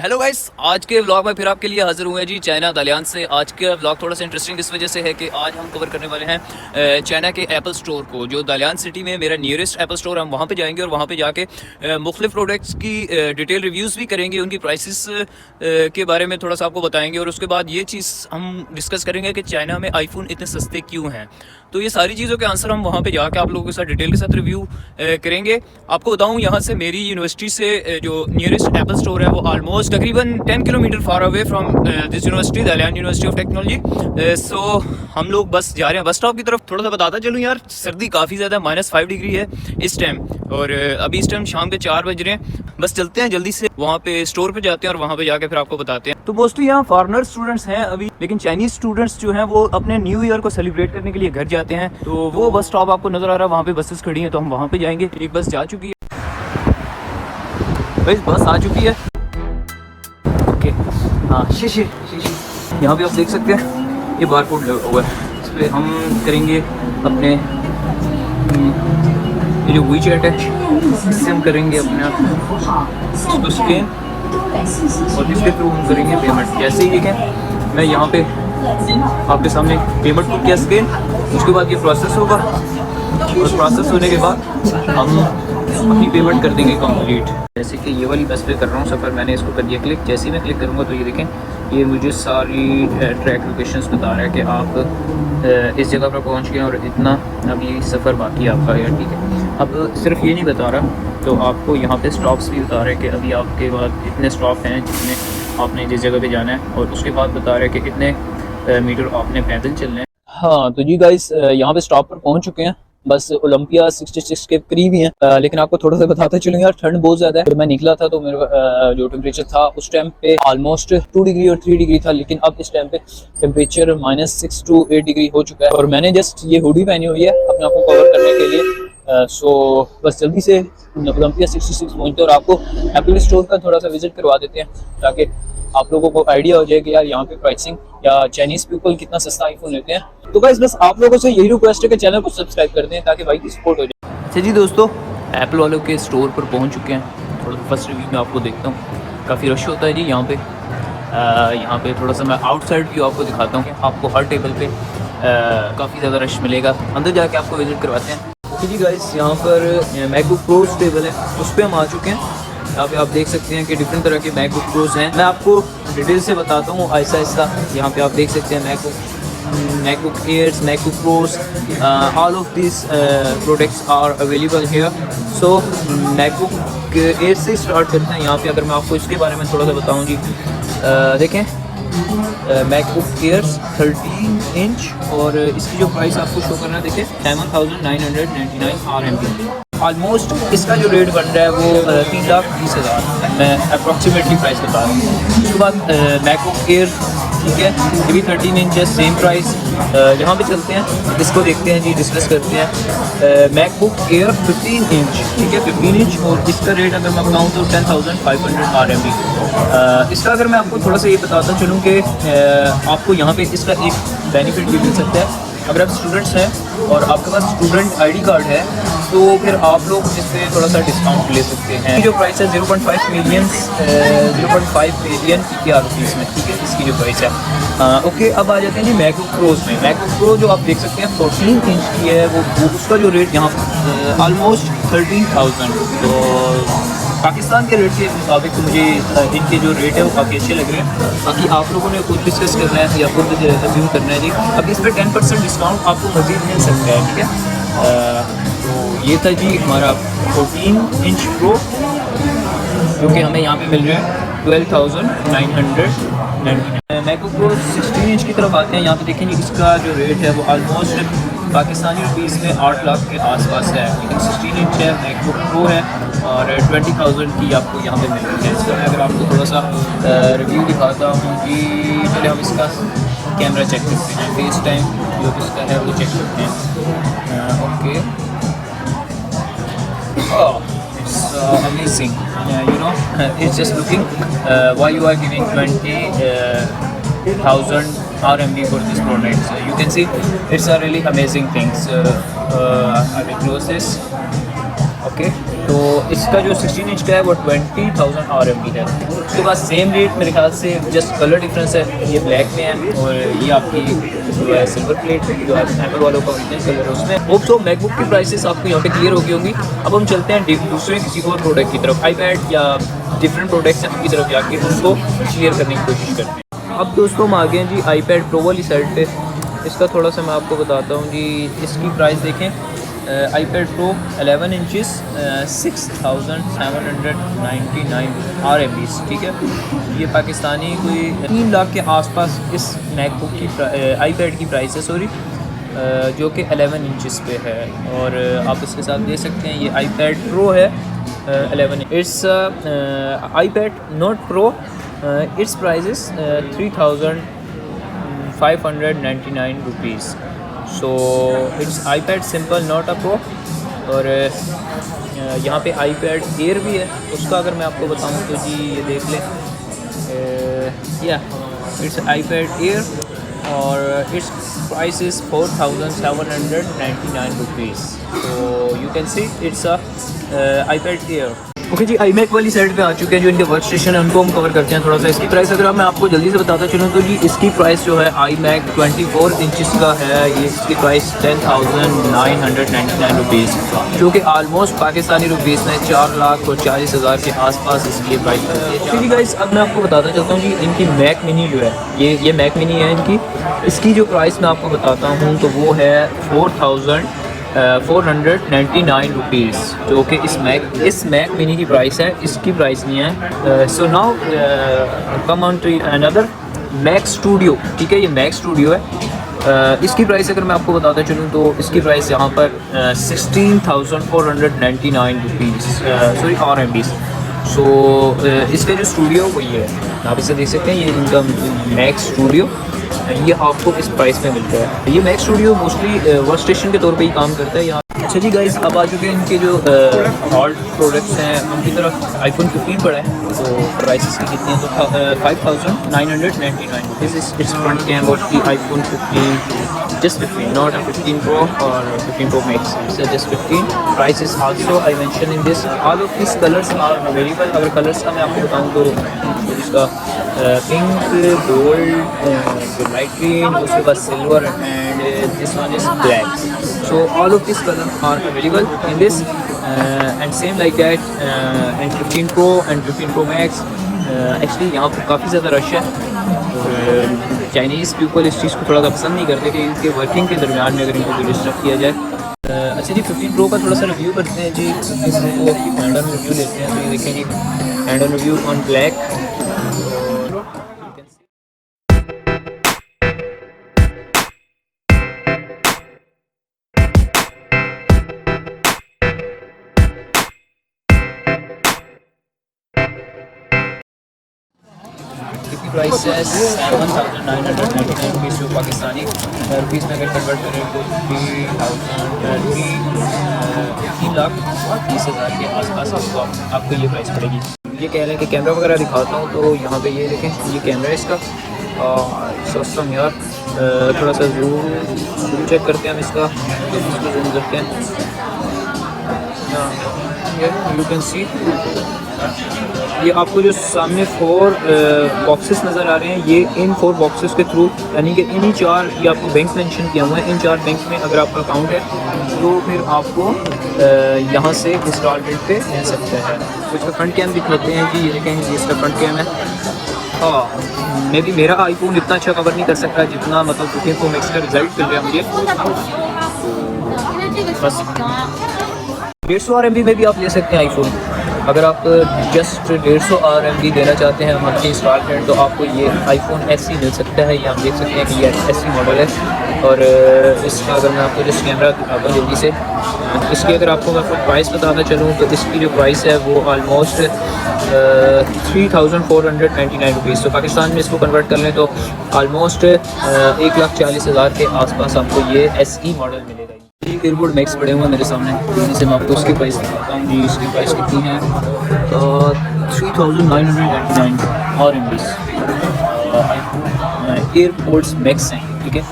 Hello guys, आज के vlog में फिर आपके लिए हाजिर हुए हैं जी चाइना दालियान से। आज का व्लॉग थोड़ा सा इंटरेस्टिंग इस वजह से है कि आज हम कवर करने वाले हैं चाइना के एप्पल स्टोर को, जो दालियान सिटी में मेरा नियरेस्ट एप्पल स्टोर। हम वहाँ पे जाएंगे और वहाँ पे जाके मुख्तलिफ प्रोडक्ट्स की डिटेल रिव्यूज़ भी करेंगे, उनकी प्राइसेस के बारे में थोड़ा सा आपको बताएंगे। और उसके बाद ये चीज़ हम डिस्कस करेंगे कि चाइना में आईफोन इतने सस्ते क्यों हैं। तो ये सारी चीज़ों के आंसर हम वहाँ पे जाके आप लोगों के साथ डिटेल के साथ रिव्यू करेंगे। आपको बताऊँ, यहाँ से मेरी यूनिवर्सिटी से जो नियरेस्ट एप्पल स्टोर है वो ऑलमोस्ट तकरीबन 10 kilometre far away from this university, Dalian University of Technology. So हम लोग बस जा रहे हैं बस स्टॉप की तरफ। थोड़ा सा बताता चलूँ यार, सर्दी काफ़ी ज़्यादा -5 डिग्री है इस टाइम, और अभी इस टाइम शाम के 4 बज रहे हैं। बस चलते हैं जल्दी से, वहाँ पे स्टोर पे जाते हैं और वहाँ पे जाके फिर आपको बताते हैं। तो मोस्टली यहाँ फॉरेनर स्टूडेंट्स हैं अभी, लेकिन चाइनीज स्टूडेंट्स जो हैं वो अपने न्यू ईयर को सेलिब्रेट करने के लिए घर जाते हैं। तो वो बस स्टॉप आपको नजर आ रहा है, वहाँ पे बसेस खड़ी हैं, तो हम वहाँ पे जाएंगे। एक बस जा चुकी है, बस आ चुकी है। ओके, हाँ शीशे यहाँ पे आप देख सकते हैं, ये बारकोड लगा हुआ है, इस पर हम करेंगे अपने ये जो वीचैट है इससे हम करेंगे अपने इसको स्कैन, और इसके थ्रू हम करेंगे पेमेंट। जैसे ही देखें मैं यहाँ पे आपके सामने पेमेंट को किया स्कैन, उसके बाद ये प्रोसेस होगा, और प्रोसेस होने के बाद हम अपनी पेमेंट कर देंगे कंप्लीट। जैसे कि ये वाली बस पे कर रहा हूँ सफ़र, मैंने इसको कर दिया क्लिक। जैसे ही मैं क्लिक करूँगा तो ये देखें, ये मुझे सारी ट्रैक लोकेशंस बता रहा है कि आप इस जगह पर पहुँच गए और इतना अभी सफ़र बाकी है आपका यार, ठीक है। अब सिर्फ ये नहीं बता रहा, तो आपको यहाँ पे स्टॉप्स भी बता रहे हैं कि अभी आपके बाद इतने स्टॉप हैं जिसमें आपने जिस जगह पे जाना है, और उसके बाद बता रहे हैं कि कितने मीटर आपने पैदल चलना है। हाँ तो जी गाइस, यहाँ पे स्टॉप पर पहुँच चुके हैं, बस ओलंपिया 66 के करीब ही हैं। लेकिन आपको थोड़ा सा बताते चलूँ यार, ठंड बहुत ज़्यादा है। जब मैं निकला था तो मेरा जो टेम्परेचर था उस टाइम पे ऑलमोस्ट 2 डिग्री और 3 डिग्री था, लेकिन अब इस टाइम पे टेम्परेचर -6 to 8 डिग्री हो चुका है। और मैंने जस्ट ये हुडी पहनी हुई है अपने आप को कवर करने के लिए। सो बस जल्दी से ओलंपिया 66 पहुँचते और आपको एप्पल स्टोर का थोड़ा सा विजिट करवा देते हैं, ताकि आप लोगों को आइडिया हो जाए कि यार यहाँ पे प्राइसिंग या चाइनीज पीपल कितना सस्ता आईफोन लेते हैं। तो गाइस बस आप लोगों से यही रिक्वेस्ट है कि चैनल को सब्सक्राइब कर दें ताकि भाई की सपोर्ट हो जाए। अच्छा जी दोस्तों, एप्पल वालों के स्टोर पर पहुँच चुके हैं। थोड़ा फर्स्ट रिव्यू में आपको देखता हूँ, काफ़ी रश होता है जी यहाँ पे। यहाँ पे थोड़ा सा मैं आउटसाइड व्यू आपको दिखाता हूँ कि आपको हर टेबल पे काफ़ी ज़्यादा रश मिलेगा। अंदर जाके आपको विजिट करवाते हैं। ओके जी गाइस, यहाँ पर मैकबुक प्रो टेबल है, उस पर हम आ चुके हैं। यहाँ पे आप देख सकते हैं कि डिफरेंट तरह के मैकबुक प्रोज हैं। मैं आपको डिटेल से बताता हूँ आहिस्ता आहिस्ता। यहाँ पे आप देख सकते हैं MacBook Airs, MacBook Pros, all of this products are available here. So MacBook Air से स्टार्ट करते हैं। यहाँ पे अगर मैं आपको इसके बारे में थोड़ा सा बताऊँ जी, देखें मैकबुक एयर्स 13 इंच, और इसकी जो प्राइस आपको शो करना है देखें 7,999 RMB। ऑलमोस्ट इसका जो रेट बन रहा है वो 3,20,000 मैं अप्रॉक्सीमेटली प्राइस बता रहा हूँ। उसके बाद मैकबुक एयर, ठीक है, ये भी 13 इंच है, सेम प्राइस। यहाँ पे चलते हैं, इसको देखते हैं जी, डिस्कस करते हैं। मैकबुक एयर 15 इंच, ठीक है, 15 इंच, और इसका रेट अगर मैं बताऊँ तो 10,500 RMB। इसका अगर मैं आपको थोड़ा सा ये बताता चलूँ कि आपको यहाँ पे इसका एक बेनिफिट भी मिल सकता है। अगर आप स्टूडेंट्स हैं और आपके पास स्टूडेंट ID कार्ड है तो फिर आप लोग इस पर थोड़ा सा डिस्काउंट ले सकते हैं। जो प्राइस है 0.5 मिलियन की रुपीज़ में, ठीक है, इसकी जो प्राइस है। ओके, अब आ जाते हैं जी मैकबुक प्रोज में। मैकबुक प्रो जो आप देख सकते हैं 14 इंच की है, वो उसका जो रेट यहाँ ऑलमोस्ट 13,000। तो पाकिस्तान के रेट के मुताबिक तो मुझे इनके जो रेट है वो काफ़ी अच्छे लग रहे हैं। बाकी आप लोगों ने खुद डिस्कस करना है या खुद रिव्यू करना है जी। अब इस पर 10% डिस्काउंट आपको मज़ीद मिल सकता है, ठीक है। तो ये था जी हमारा 14 इंच प्रो, जो कि हमें यहाँ पे मिल रहा है 12,999। मैकबुक प्रो 16 इंच की तरफ आते हैं। यहाँ पे देखेंगे इसका जो रेट है वो ऑलमोस्ट पाकिस्तानी रुपीज़ में 8 लाख के आसपास है, लेकिन 16 इंच है, मैकबुक प्रो है, और 20,000 की आपको यहाँ पे मिल रही है। इसका मैं अगर आपको थोड़ा सा रिव्यू दिखाता हूँ कि चलिए हम इसका कैमरा चेक करते हैं, फेस टाइम जो इसका है वो चेक करते हैं। Okay, amazing, you know, it's just looking why you are giving 20,000 RMB for this product. So you can see it's a really amazing thing. So I will close this. Okay. तो इसका जो 16 inch का है वो 20,000 RMB है। उसके बाद same rate मेरे ख्याल से जस्ट कलर डिफरेंस है, ये ब्लैक में है और ये आपकी जो है सिल्वर प्लेट जो है एप्पल वालों का ओरिजिनल कलर है उसमें। होप तो मैकबुक की प्राइसेस आपको यहाँ पे क्लियर हो गई होंगी। अब हम चलते हैं दूसरे किसी और प्रोडक्ट की तरफ, आईपैड या डिफरेंट प्रोडक्ट्स हैं उनकी तरफ जाके उनको क्लियर करने की कोशिश करते हैं। अब दोस्तों हम आ गए हैं जी आईपैड प्रो वाली साइड पे। इसका थोड़ा सा मैं आपको बताता हूँ जी। इसकी प्राइस देखें, iPad Pro 11 इंचज़ 6,799 RMB, ठीक है। ये पाकिस्तानी कोई 3 लाख के आसपास इस मैकबुक की iPad की प्राइस है, सॉरी, जो कि 11 इंचज़ पे है। और आप इसके साथ दे सकते हैं ये iPad Pro है 11। It's iPad Note Pro, it's price is 3,599 rupees. So it's iPad simple not a pro. और यहाँ पे iPad Air भी है, उसका अगर मैं आपको बताऊँ तो जी ये देख लें, या इट्स iPad Air और it's price is 4,799 rupees. So you can see it's a iPad Air। Okay जी, iMac वाली साइड पे आ चुके हैं, जो इनके वर्क स्टेशन है उनको हम कवर करते हैं थोड़ा सा। इसकी प्राइस अगर मैं आपको जल्दी से बताता चलूँ तो जी इसकी प्राइस जो है iMac 24 इंचज़ का है, ये इसकी प्राइस 10,999 रुपीज़, जो कि आलमोस्ट पाकिस्तानी रुपीज़ में 4,40,000 के आसपास इसकी ये प्राइस है। ठीक गाइस, अब मैं आपको बताता चलता हूँ जी इनकी Mac Mini जो है, ये Mac Mini है इनकी। इसकी जो प्राइस मैं आपको बताता हूँ तो वो है 4,499 रुपीज़, जो कि इस मैक मिनी की प्राइस है, इसकी प्राइस नहीं है। So now come on to another Mac Studio, ठीक है। ये मैक स्टूडियो है। इसकी प्राइस अगर मैं आपको बताता चलूँ तो इसकी प्राइस यहाँ पर 16,499 रुपीज़, सॉरी RMB। सो इसका जो स्टूडियो वो ये है, आप इसे देख सकते हैं, ये इनका मैक स्टूडियो, ये आपको इस प्राइस में मिलता है। ये Mac Studio mostly work station के तौर पे ही काम करता है यहाँ। अच्छा जी गाइस, अब आ चुके हैं इनके जो हॉल्ड प्रोडक्ट्स हैं उनकी तरफ। iPhone 15 पड़ा है, तो प्राइसेस की कितनी है तो 5,999 rupees. It's front cam of the iPhone 15, just 15, not a 15 Pro or 15 Pro Max, it's just 15. Price is also I mentioned in this. All of these colors are available. अगर colours का मैं आपको बताऊँ तो इसका पिंक, गोल्ड, लाइट ग्रीन, उसके बाद silver and this one is black. So all of this colour are available in this and same like that and 15 Pro and 15 Pro Max। Actually यहाँ पर काफ़ी ज़्यादा रश है और चाइनीज़ पीपल इस चीज़ को थोड़ा सा पसंद नहीं करते कि इनके वर्किंग के दरमियान में अगर इनको डिस्टर्ब किया जाए। अच्छा जी, 15 Pro का थोड़ा सा रिव्यू करते हैं जी। 15 Pro को हैंड ऑन रिव्यू लेते हैं, तो ये देखें जी, hand on review on black. Price है 7,999 रुपीज़, जो पाकिस्तानी रुपीज़ में अगर कन्वर्ट करें तो 3,30,000 के आसपास आपको ये प्राइस पड़ेगी। ये कह रहे हैं कि कैमरा वगैरह दिखाता हूँ, तो यहाँ पे ये देखें, ये कैमरा है इसका। सस्ता यार, थोड़ा सा जूम चेक करते हैं हम इसका, जूम करते हैं। यू कैन सी ये आपको जो सामने 4 बॉक्सेस नज़र आ रहे हैं, ये इन 4 बॉक्सेस के थ्रू, यानी कि इन्हीं 4, ये आपको बैंक मेंशन किया हुआ है, इन 4 बैंक में अगर आपका अकाउंट है तो फिर आपको यहाँ से इंस्टॉलमेंट पे मिल सकता है। तो इसका फ्रंट कैम दिख लेते हैं जी, ये देखें, ये इसका फ्रंट कैम है। हाँ, मे भी मेरा आईफोन इतना अच्छा कवर नहीं कर सकता जितना मतलब 15 Pro Max का रिजल्ट मिल रहा है मुझे। बस 150 RMB में भी आप ले सकते हैं आईफोन। अगर आप जस्ट 150 RMB देना चाहते हैं मंथली इंस्टॉलमेंट, तो आपको ये iPhone SE मिल सकता है। ये आप देख सकते हैं कि ये SE मॉडल है। और इसका अगर मैं आपको जस्ट कैमरा दिखाता हूँ जल्दी से, इसकी अगर आपको मैं प्राइस बताना चलूँ तो इसकी जो प्राइस है वो ऑलमोस्ट 3,499 रुपीज़। तो पाकिस्तान में इसको कन्वर्ट कर लें तो ऑलमोस्ट 1,40,000 के आसपास आपको ये SE मॉडल मिलेगा। ये एयरपोर्ट मैक्स पड़े हुए हैं मेरे सामने, जिनसे मैं आपको उसकी प्राइस दिखाता हूँ जी। इसकी प्राइस कितनी है तो 3,999 RMB। एयरपोर्ट्स मैक्स हैं, ठीक है।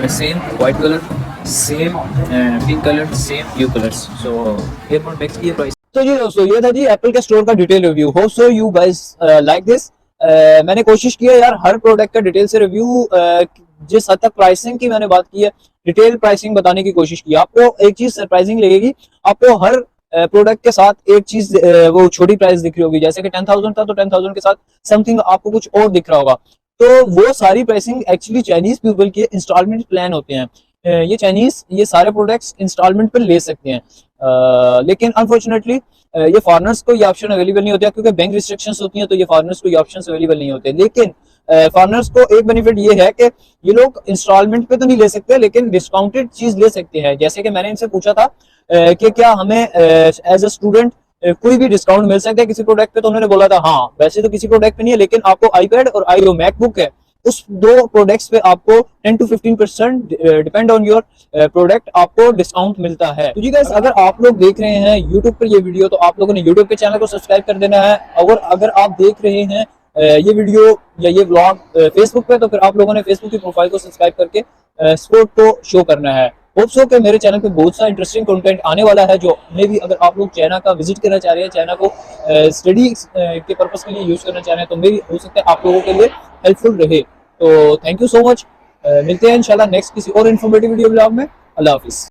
Same white colour, same pink colour, same blue colours. So AirPods Max की ये प्राइस तो जी दोस्तों, ये था जी एप्पल के स्टोर का detail review. Hope so you guys like this. मैंने कोशिश की है यार हर प्रोडक्ट का डिटेल से रिव्यू, जिस हद तक प्राइसिंग की मैंने बात की है, डिटेल प्राइसिंग बताने की कोशिश की। आपको एक चीज सरप्राइजिंग लगेगी, आपको हर प्रोडक्ट के साथ एक चीज वो छोटी प्राइस दिख रही होगी। जैसे कि 10,000 था तो 10,000 के साथ समथिंग आपको कुछ और दिख रहा होगा। तो वो सारी प्राइसिंग एक्चुअली चाइनीज पीपल के इंस्टॉलमेंट प्लान होते हैं। ये चाइनीज ये सारे प्रोडक्ट्स इंस्टॉलमेंट पर ले सकते हैं, लेकिन अनफॉर्चुनेटली ये फॉरनर्स को ये ऑप्शन अवेलेबल नहीं होता, क्योंकि बैंक रिस्ट्रिक्शंस होती हैं, तो ये फॉरनर्स को ये ऑप्शन अवेलेबल नहीं होते। लेकिन फॉरनर्स को एक बेनिफिट ये है कि ये लोग इंस्टॉलमेंट पे तो नहीं ले सकते, लेकिन डिस्काउंटेड चीज ले सकते हैं। जैसे कि मैंने इनसे पूछा था कि क्या हमें एज अ स्टूडेंट कोई भी डिस्काउंट मिल सकता है किसी प्रोडक्ट पे, तो उन्होंने बोला था हाँ वैसे तो किसी प्रोडक्ट पे नहीं है, लेकिन आपको आईपैड और आई मैकबुक है, उस दो प्रोडक्ट्स पे आपको 10 to 15% depend on your product आपको डिस्काउंट मिलता है। तो जी गाइस, अगर आप लोग देख रहे हैं यूट्यूब पर ये वीडियो, तो आप लोगों ने यूट्यूब के चैनल को सब्सक्राइब कर देना है। और अगर आप देख रहे हैं ये वीडियो या ये व्लॉग फेसबुक पे, तो फिर आप लोगों ने फेसबुक की प्रोफाइल को सब्सक्राइब करके सपोर्ट को शो करना है। होप सो कि मेरे चैनल पे बहुत सा इंटरेस्टिंग कंटेंट आने वाला है, जो मे भी अगर आप लोग चाइना का विजिट करना चाह रहे हैं, चाइना को स्टडी के पर्पस के लिए यूज करना चाह रहे हैं, तो मे भी हो सकता है आप लोगों के लिए हेल्पफुल रहे। तो थैंक यू सो मच। मिलते हैं इंशाल्लाह नेक्स्ट किसी और इन्फॉर्मेटिव वीडियो ब्लॉग में। अल्लाह हाफिज।